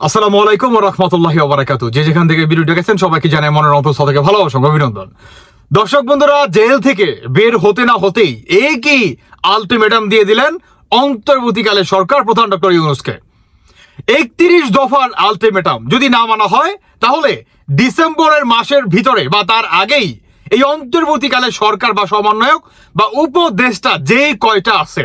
আসসালামু আলাইকুম ওয়া রাহমাতুল্লাহি ওয়া বারাকাতুহু। যে যেখান থেকে ভিডিও দেখেছেন সবাইকে জানাই মনের অন্তঃস্থল থেকে ভালোবাসা ও অভিনন্দন। দর্শক বন্ধুরা, জেল থেকে বের হতে না হতেই এই কি আলটিমেটাম দিয়ে দিলেন অন্তর্বর্তীকালে সরকার প্রধান ডক্টর ইউনূসকে। ৩১ দফার আলটিমেটাম যদি না মানা হয় তাহলে ডিসেম্বরের মাসের ভিতরে বা তার আগেই এই অন্তর্বর্তীকালে সরকার বা সমন্বয়ক বা উপদেষ্টা যে কয়টা আছে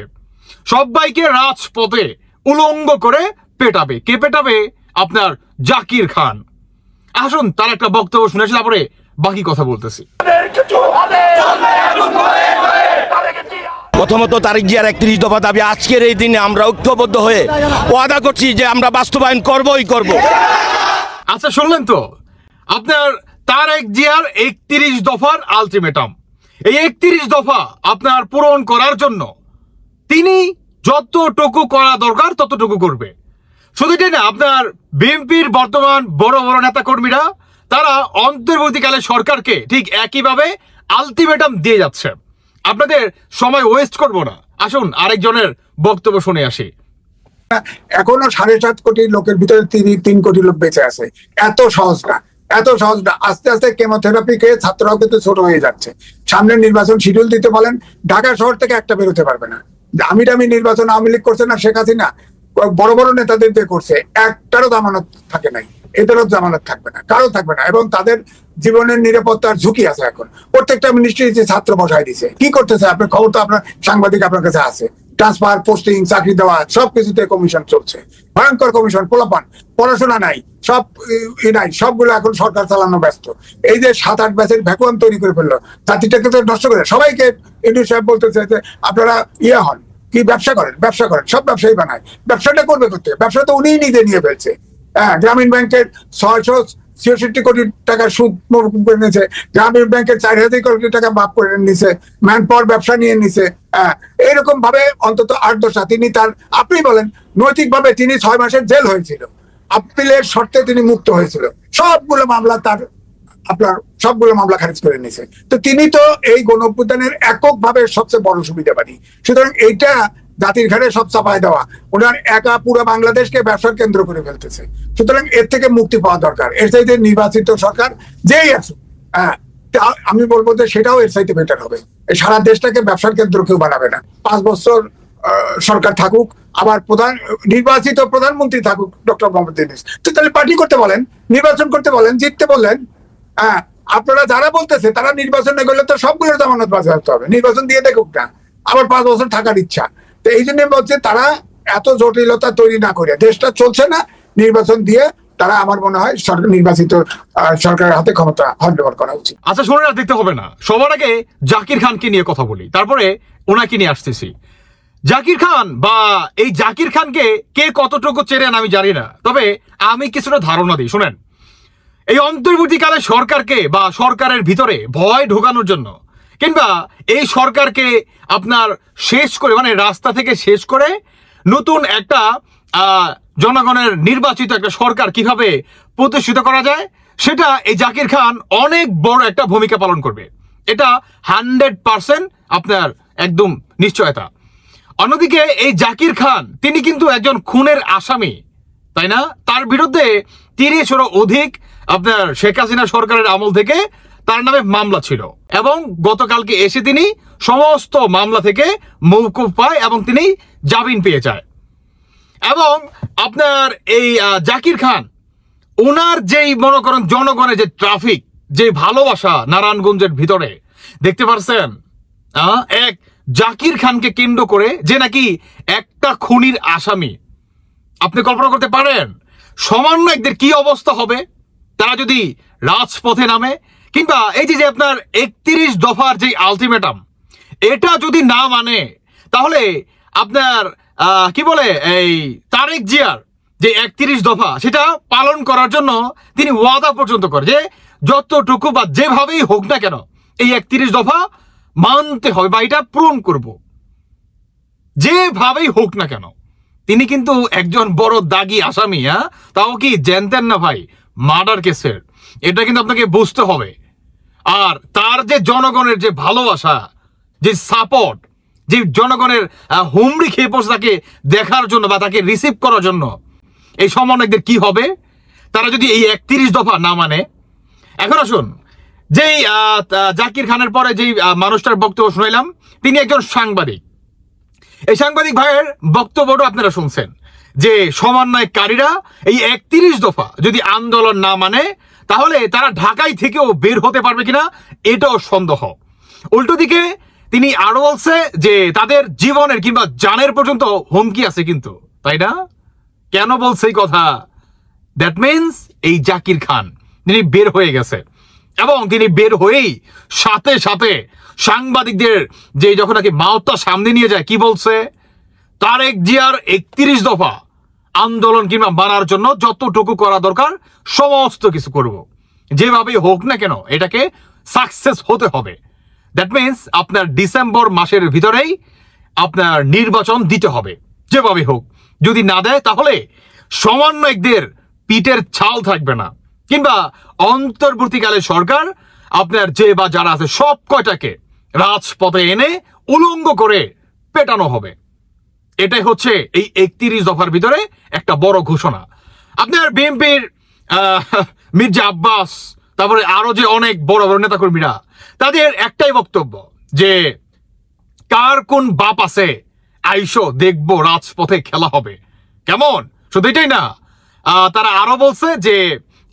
সবাইকে রাজপথে উলঙ্গ করে পেটাবে। কে পেটাবে? আপনার জাকির খান। আসুন তার একটা বক্তব্য শুনেছি, তারপরে বাকি কথা বলতেছি। প্রথমত তারেক জিয়ার ৩১ দফা দাবি আজকের এই দিনে আমরা ঐক্যবদ্ধ হয়ে ওয়াদা করছি যে আমরা বাস্তবায়ন করবই করব। আচ্ছা, শুনলেন তো আপনার তারেক জিয়ার ৩১ দফার আলটিমেটাম। এই ৩১ দফা আপনার পূরণ করার জন্য তিনি যতটুকু করা দরকার ততটুকু করবে। শুধু এটাই না, আপনার বিএনপির বর্তমান বড় বড় নেতা কর্মীরা তারা অন্তর্বর্তীকালে সরকারকে ঠিক একইভাবে আলটিমেটাম দিয়ে যাচ্ছে। আপনাদের সময় ওয়েস্ট করব না, আসুন আরেকজনের বক্তব্য শুনে আসি। এখনো ৭.৫ কোটি লোকের ভিতরে ৩ কোটি লোক বেঁচে আছে। এত সহজ না, এত সহজ না। আস্তে আস্তে কেমোথেরাপি খেয়ে ছাত্ররাও কিন্তু ছোট হয়ে যাচ্ছে। সামনে নির্বাচন শিডিউল দিতে বলেন, ঢাকা শহর থেকে একটা বেরোতে পারবে না। আমি নির্বাচন আওয়ামী লীগ করছে না, শেখ হাসিনা বড় বড় নেতাদের দিয়ে করছে, একটারও জামানত থাকে নাই, এদেরও জামানত থাকবে না, কারো থাকবে না। এবং তাদের জীবনের নিরাপত্তার ঝুঁকি আছে। এখন প্রত্যেকটা মিনিস্ট্রি ছাত্র বসায় দিছে। কি করতেছে আপনার খবর তো আপনার সাংবাদিক আপনার কাছে আছে। ট্রান্সফার, পোস্টিং, চাকরি দেওয়া সবকিছুতে কমিশন চলছে, ভয়ঙ্কর কমিশন। পোলাপান পড়াশোনা নাই, সব নাই, সবগুলো এখন সরকার চালানো ব্যস্ত। এই যে ৭-৮ ব্যাচের ভ্যাকুয়াম তৈরি করে ফেললো, জাতিটাকে তো নষ্ট করে। সবাইকে ইউনূস সাহেব বলতেছে যে আপনারা হন, কি ব্যবসা করেন, ব্যবসা করেন। সব ব্যবসায়ী বানায়, ব্যবসাটা করবে করতে, ব্যবসা তো উনিই নিজে নিয়ে ফেলছে। হ্যাঁ, গ্রামীণ ব্যাংকের ৬৬৬ কোটি টাকার সুদ করে নিয়েছে, গ্রামীণ ব্যাংকের ৪,০০০ কোটি টাকা মাফ করে নিছে, ম্যান পাওয়ার ব্যবসা নিয়ে নিছে। এইরকম ভাবে অন্তত ৮-১০টা তিনি আপনি বলেন নৈতিকভাবে তিনি ৬ মাসের জেল হয়েছিল, আপিলের শর্তে তিনি মুক্ত হয়েছিল, সবগুলো মামলা আপনার সবগুলো মামলা খারিজ করে নিছে। তো তিনি তো এই গণঅভ্যুত্থানের এককভাবে সবচেয়ে বড় সুবিধাবাদী। সুতরাং এইটা জাতির ঘাড়ে সব চাপায় দেওয়া, ওনার একা পুরো বাংলাদেশকে ব্যবসার কেন্দ্র করে ফেলতেছে। সুতরাং এর থেকে মুক্তি পাওয়া দরকার। এর চাইতে নির্বাচিত সরকার যেই আসুক, আমি বলবো যে সেটাও এর চাইতে বেটার হবে। সারা দেশটাকে ব্যবসার কেন্দ্র কেউ বানাবে না। ৫ বছর সরকার থাকুক, আবার নির্বাচিত প্রধানমন্ত্রী থাকুক ডক্টর মোহাম্মদ ইউনূস। তো তাহলে পার্টি করতে বলেন, নির্বাচন করতে বলেন, জিততে বললেন। আপনারা যারা বলতেছে তারা নির্বাচনে গেলে তো সবগুলোর জামানত বাজেয়াপ্ত হবে, নির্বাচন দিয়ে দেখুক না, আবার 5 বছর থাকার ইচ্ছা। তো এই জন্য বলছে তারা এত জটিলতা তৈরি না করে, দেশটা চলছে না, নির্বাচন দিয়ে তারা আমার মনে হয় নির্বাচিত সরকারের হাতে ক্ষমতা হ্যান্ডওভার করা উচিত। আচ্ছা, শুনে আর দেখতে হবে না, সবার আগে জাকির খানকে নিয়ে কথা বলি, তারপরে ওনাকে নিয়ে আসতেছি। জাকির খান বা এই জাকির খানকে কে কতটুকু চেনেন আমি জানি না, তবে আমি কিছুটা ধারণা দিই, শুনেন। এই অন্তর্বর্তীকালে সরকারকে বা সরকারের ভিতরে ভয় ঢোকানোর জন্য কিংবা এই সরকারকে আপনার শেষ করে, মানে রাস্তা থেকে শেষ করে নতুন একটা জনগণের নির্বাচিত একটা সরকার কিভাবে প্রতিষ্ঠিত করা যায়, সেটা এই জাকির খান অনেক বড় একটা ভূমিকা পালন করবে। এটা 100% আপনার একদম নিশ্চয়তা। অন্যদিকে এই জাকির খান তিনি কিন্তু একজন খুনের আসামি, তাই না? তার বিরুদ্ধে 30-এরও অধিক আপনার শেখ হাসিনা সরকারের আমল থেকে তার নামে মামলা ছিল, এবং গতকালকে এসে তিনি সমস্ত মামলা থেকে মওকুফ পায় এবং তিনি জামিন পেয়ে যায়। এবং আপনার এই জাকির খান ওনার যেই মনে করেন জনগণের যে ট্রাফিক, যে ভালোবাসা নারায়ণগঞ্জের ভিতরে দেখতে পারছেন, এক জাকির খানকে কেন্দ্র করে যে নাকি একটা খুনির আসামি। আপনি কল্পনা করতে পারেন সমন্বয়কদের কি অবস্থা হবে তারা যদি রাজপথে নামে, কিংবা এই যে আপনার ৩১ দফার যে আলটিমেটাম এটা যদি না মানে, তাহলে আপনার কি বলে এই তারেক জিয়ার যে ৩১ দফা সেটা পালন করার জন্য তিনি ওয়াদা পর্যন্ত করে যে যতটুকু বা যেভাবেই হোক না কেন এই ৩১ দফা মানতে হবে বা এটা পূরণ করব, যেভাবেই হোক না কেন। তিনি কিন্তু একজন বড় দাগি আসামি, তাও কি জানতেন না ভাই, মার্ডার কেসের। এটা কিন্তু আপনাকে বুঝতে হবে। আর তার যে জনগণের যে ভালোবাসা, যে সাপোর্ট, যে জনগণের হুমড়ি খেয়ে পড়ছে তাকে দেখার জন্য বা তাকে রিসিভ করার জন্য, এই সমন্বয়কদের কি হবে তারা যদি এই 31 দফা না মানে? এখন আসুন, যেই জাকির খানের পরে যেই মানুষটার বক্তব্য শুনাইলাম, তিনি একজন সাংবাদিক। এই সাংবাদিক ভাইয়ের বক্তব্যটা আপনারা শুনছেন যে সমন্বয়কারীরা এই 31 দফা যদি আন্দোলন না মানে তাহলে তারা ঢাকায় থেকেও বের হতে পারবে কিনা এটাও সন্দেহ। উল্টো দিকে তিনি আরো বলছে যে তাদের জীবনের কিংবা জানের পর্যন্ত হুমকি আছে কিন্তু, তাই না? কেন বলছে এই কথা? দ্যাট মিনস এই জাকির খান তিনি বের হয়ে গেছে এবং তিনি বের হয়েই সাথে সাথে সাংবাদিকদের যে যখন নাকি মাওতা সামনে নিয়ে যায় কি বলছে, তারেক জিয়ার 31 দফা আন্দোলন কিংবা মানার জন্য যতটুকু করা দরকার সমস্ত কিছু করব, যেভাবেই হোক না কেন এটাকে সাকসেস হতে হবে। দ্যাট মিনস আপনার ডিসেম্বর মাসের ভিতরেই আপনার নির্বাচন দিতে হবে যেভাবে হোক। যদি না দেয় তাহলে সমন্বয়কদের পিঠের ছাল থাকবে না, কিংবা অন্তর্বর্তীকালে সরকার আপনার যে বা যারা আছে সব কয়টাকে রাজপথে এনে উলঙ্গ করে পেটানো হবে। এটাই হচ্ছে এই 31 দফার ভিতরে একটা বড় ঘোষণা। আপনার বিএনপির মির্জা আব্বাস, তারপরে আরো যে অনেক বড় বড় নেতাকর্মীরা, তাদের একটাই বক্তব্য যে কার কোন বাপ আছে আইসো দেখবো রাজপথে খেলা হবে। কেমন? শুধু এটাই না, তারা আরো বলছে যে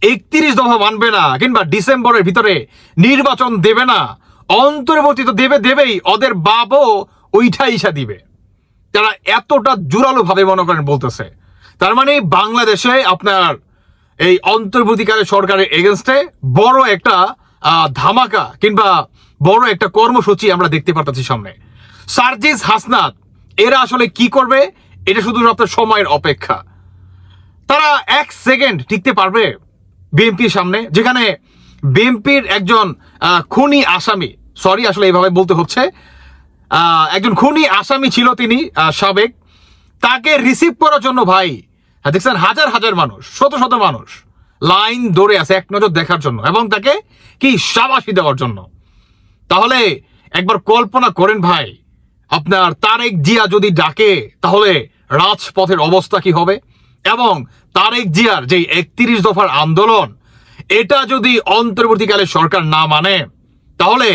31 দফা মানবে না কিংবা ডিসেম্বরের ভিতরে নির্বাচন দেবে না, অন্তর্বর্তী তো দেবেই, ওদের বাপও ওইটা ইসা দিবে। তারা এতটা জোরালো ভাবে মনে করেন বলতেছে। তার মানে বাংলাদেশে আপনার এই অন্তর্বর্তীকালে সরকারের এগেনস্টে বড় একটা ধামাকা কিংবা বড় একটা কর্মসূচি আমরা দেখতে পারতেছি সামনে। সার্জিস হাসনাত এরা আসলে কি করবে এটা শুধু আপনার সময়ের অপেক্ষা। তারা 1 সেকেন্ড টিকতে পারবে বিএনপির সামনে, যেখানে বিএনপির একজন খুনি আসামি, সরি আসলে এইভাবে বলতে হচ্ছে, একজন খুনি আসামি ছিল তিনি সাবেক, তাকে রিসিভ করার জন্য ভাই দেখছেন হাজার হাজার মানুষ, শত শত মানুষ লাইন ধরে আছে এক নজর দেখার জন্য এবং তাকে কি শাবাশি দেওয়ার জন্য। তাহলে একবার কল্পনা করেন ভাই, আপনার তারেক জিয়া যদি ডাকে তাহলে রাজপথের অবস্থা কি হবে? এবং তারেক জিয়ার যে 31 দফার আন্দোলন এটা যদি অন্তর্বর্তীকালে সরকার না মানে তাহলে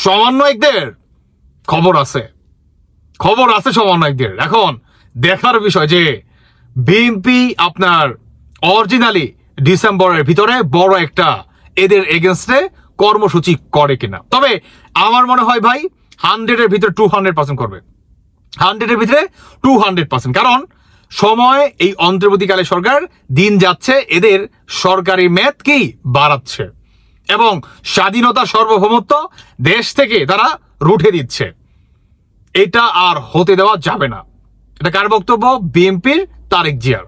সমন্বয়কদের খবর আছে সমন্বয়কদের। এখন দেখার বিষয় যে বিএনপি আপনার অরিজিনালি ডিসেম্বরের ভিতরে বড় একটা এদের এগেনস্টে কর্মসূচি করে কিনা। তবে আমার মনে হয় ভাই 100-এর ভিতরে 200% করবে, 100-এর ভিতরে 200%। কারণ সময় এই অন্তর্বর্তীকালে সরকার দিন যাচ্ছে এদের সরকারি মেয়াদ কি বাড়াচ্ছে এবং স্বাধীনতা সার্বভৌমত্ব দেশ থেকে তারা রুঠে দিচ্ছে। এটা আর হতে দেওয়া যাবে না। এটা কার বক্তব্য? বিএনপির তারেক জিয়ার।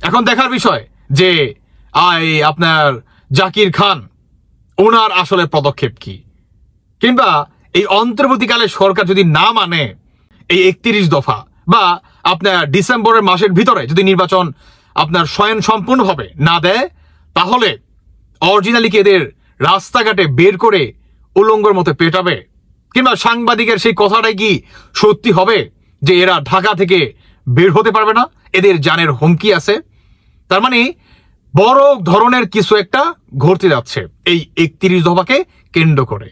এখন দেখার বিষয় যে আপনার জাকির খান ওনার আসলে পদক্ষেপ কি, কিংবা এই অন্তর্বর্তীকালে সরকার যদি না মানে এই 31 দফা বা আপনার ডিসেম্বরের মাসের ভিতরে যদি নির্বাচন আপনার স্বয়ং সম্পূর্ণভাবে না দেয় তাহলে অরিজিনালি কি এদের রাস্তাঘাটে বের করে উলঙ্গর মতো পেটাবে, কিংবা সাংবাদিকের সেই কথাটাই কি সত্যি হবে যে এরা ঢাকা থেকে বের হতে পারবে না, এদের জানের হুমকি আছে। তার মানে বড় ধরনের কিছু একটা ঘটতে যাচ্ছে এই 31 দফাকে কেন্দ্র করে।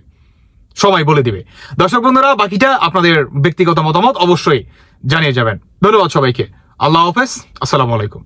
সময় বলে দিবে। দর্শক বন্ধুরা, বাকিটা আপনাদের ব্যক্তিগত মতামত অবশ্যই জানিয়ে যাবেন। ধন্যবাদ সবাইকে। আল্লাহ হাফেজ। আসসালামু আলাইকুম।